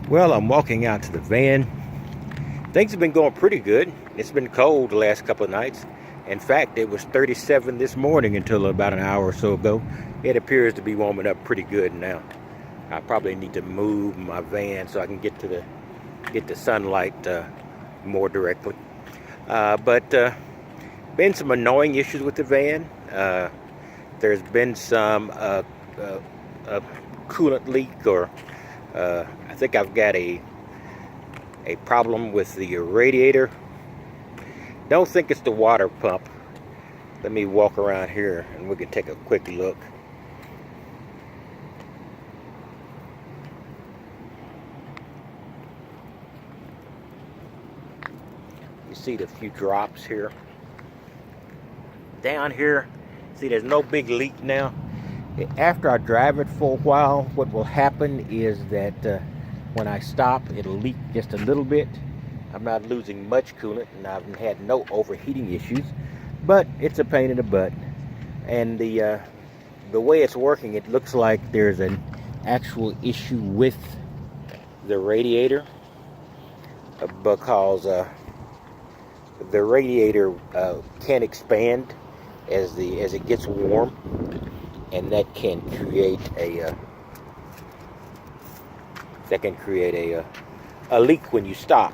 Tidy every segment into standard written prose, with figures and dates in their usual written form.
Well, I'm walking out to the van. Things have been going pretty good. It's been cold the last couple of nights. In fact, it was 37 this morning until about an hour or so ago. It appears to be warming up pretty good now. I probably need to move my van so I can get the sunlight more directly. But been some annoying issues with the van. There's been some coolant leak, or I think I've got a problem with the radiator. Don't think it's the water pump. Let me walk around here and we can take a quick look. You see the few drops here. Down here, see there's no big leak now. After I drive it for a while, what will happen is that when I stop, it'll leak just a little bit. I'm not losing much coolant, and I've had no overheating issues, but it's a pain in the butt. And the way it's working, it looks like there's an actual issue with the radiator, because the radiator can expand as it gets warm, and that can create a leak when you stop.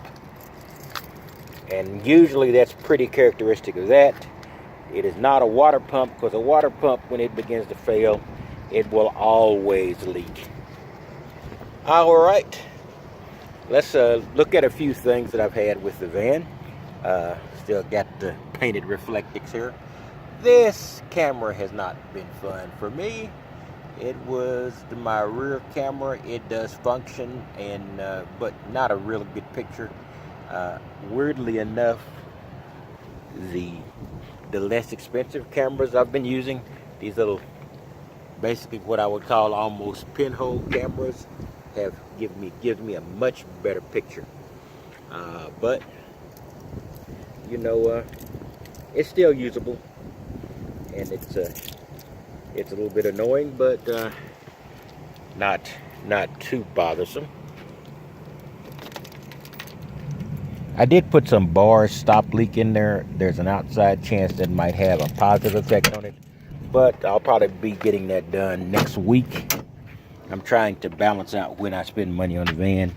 And usually that's pretty characteristic of that. It is not a water pump, because a water pump, when it begins to fail, it will always leak. All right, let's look at a few things that I've had with the van. Still got the painted reflectix here. This camera has not been fun for me. It was my rear camera. It does function, and but not a real good picture. Weirdly enough, the less expensive cameras I've been using, these little, basically what I would call almost pinhole cameras, have given me a much better picture. But you know, it's still usable, and it's a little bit annoying, but not too bothersome. I did put some bars stop leak in there. There's an outside chance that might have a positive effect on it, but I'll probably be getting that done next week. I'm trying to balance out when I spend money on the van,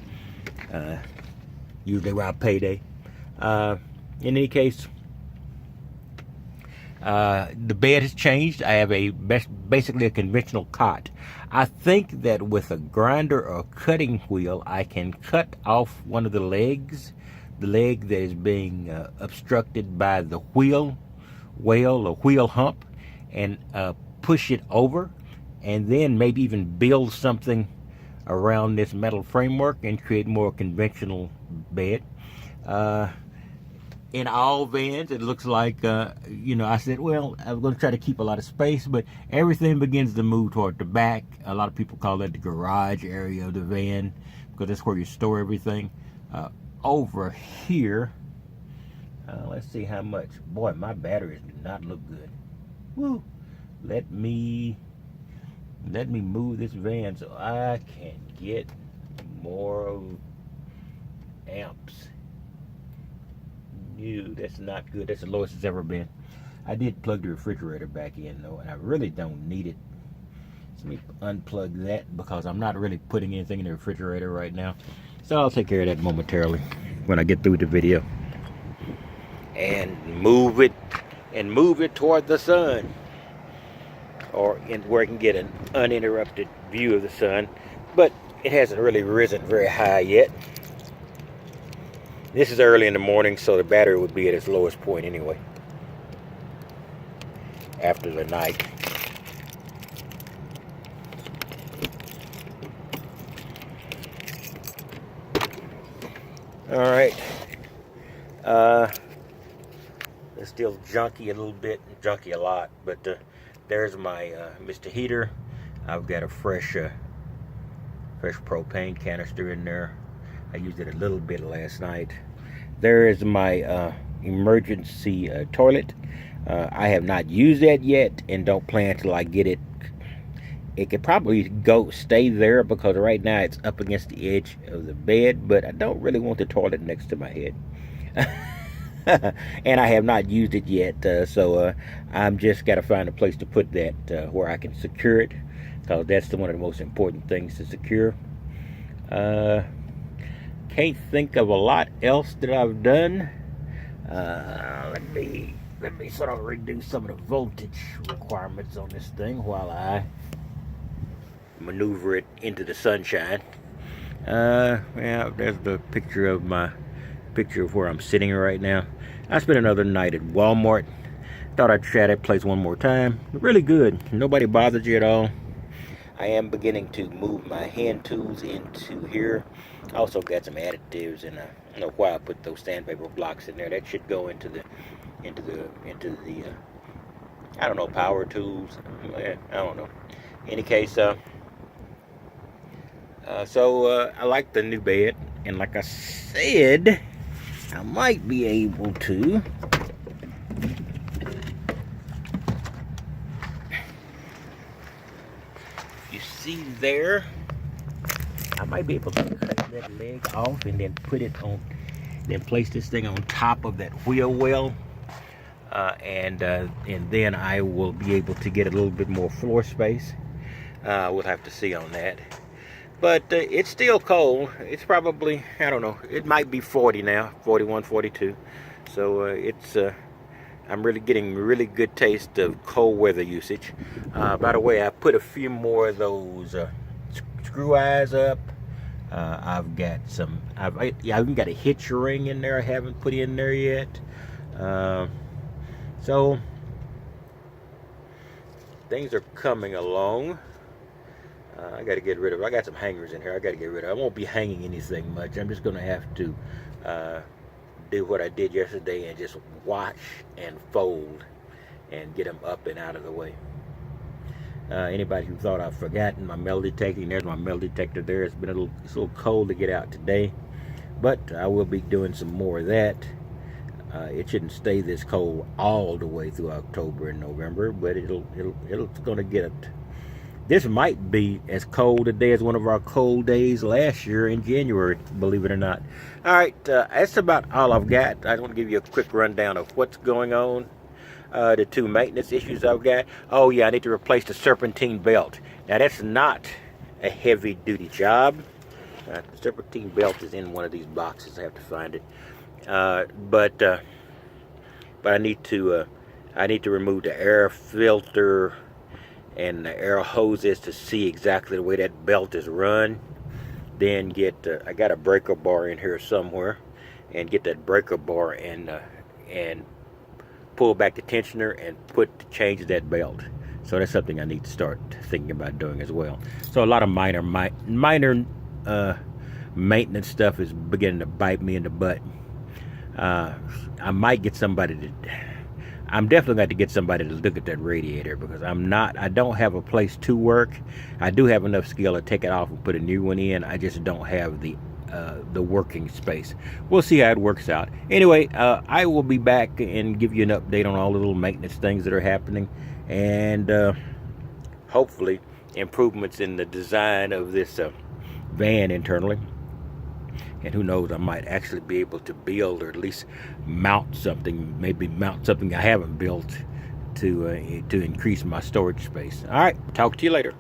usually around payday. In any case, the bed has changed. I have basically a conventional cot. I think that with a grinder or cutting wheel, I can cut off one of the legs, the leg that is being obstructed by the wheel well or wheel hump, and push it over, and then maybe even build something around this metal framework and create more conventional bed. In all vans, it looks like, I said, well, I'm going to try to keep a lot of space, but everything begins to move toward the back. A lot of people call that the garage area of the van, because that's where you store everything. Over here, let's see how much. Boy, my batteries do not look good. Woo! Let me move this van so I can get more amps. Ew, that's not good. That's the lowest it's ever been. I did plug the refrigerator back in though, and I really don't need it. So let me unplug that, because I'm not really putting anything in the refrigerator right now. So I'll take care of that momentarily when I get through the video. And move it toward the sun, or where I can get an uninterrupted view of the sun. But it hasn't really risen very high yet. This is early in the morning, so the battery would be at its lowest point anyway, after the night. All right. It's still junky a little bit, junky a lot, but there's my Mr. Heater. I've got a fresh propane canister in there. I used it a little bit last night. There is my emergency toilet. I have not used that yet, and don't plan till I get it it could probably stay there because right now it's up against the edge of the bed, but I don't really want the toilet next to my head. And I have not used it yet, so I'm just got to find a place to put that where I can secure it, because that's one of the most important things to secure. Can't think of a lot else that I've done. Let me sort of reduce some of the voltage requirements on this thing while I maneuver it into the sunshine. Yeah, there's the picture of where I'm sitting right now. I spent another night at Walmart. Thought I'd try that place one more time. Really good. Nobody bothered you at all. I am beginning to move my hand tools into here. I also got some additives, and I don't know why I put those sandpaper blocks in there. That should go into the I don't know, power tools. I don't know. In any case, so I like the new bed, and like I said, I might be able to you see there, I might be able to cut that leg off and then put it on, then place this thing on top of that wheel well, and then I will be able to get a little bit more floor space. We'll have to see on that. But it's still cold. It's probably, I don't know, it might be 40 now, 41, 42. So it's, I'm really getting really good taste of cold weather usage. By the way, I put a few more of those screw eyes up. I've got some, I've even got a hitch ring in there I haven't put in there yet. So things are coming along. I got to get rid of, I got some hangers in here I got to get rid of. I won't be hanging anything much. I'm just going to have to do what I did yesterday and just wash and fold and get them up and out of the way. Anybody who thought I've forgotten my metal detector, there's my metal detector there. It's been it's a little cold to get out today, but I will be doing some more of that. It shouldn't stay this cold all the way through October and November, but it's going to get it. This might be as cold today as one of our cold days last year in January, believe it or not. All right, that's about all I've got. I want to give you a quick rundown of what's going on. The two maintenance issues I've got. Oh yeah, I need to replace the serpentine belt. Now that's not a heavy duty job. The serpentine belt is in one of these boxes. I have to find it. But I need to remove the air filter and the air hoses to see exactly the way that belt is run. Then I got a breaker bar in here somewhere, and get that breaker bar and pull back the tensioner and change that belt. So that's something I need to start thinking about doing as well. So a lot of minor maintenance stuff is beginning to bite me in the butt. I might get somebody to. I'm definitely going to get somebody to look at that radiator, because I don't have a place to work. I do have enough skill to take it off and put a new one in. I just don't have the working space. We'll see how it works out. Anyway, I will be back and give you an update on all the little maintenance things that are happening, and hopefully improvements in the design of this van internally. And who knows, I might actually be able to build, or at least mount something, maybe mount something I haven't built to increase my storage space. All right, talk to you later.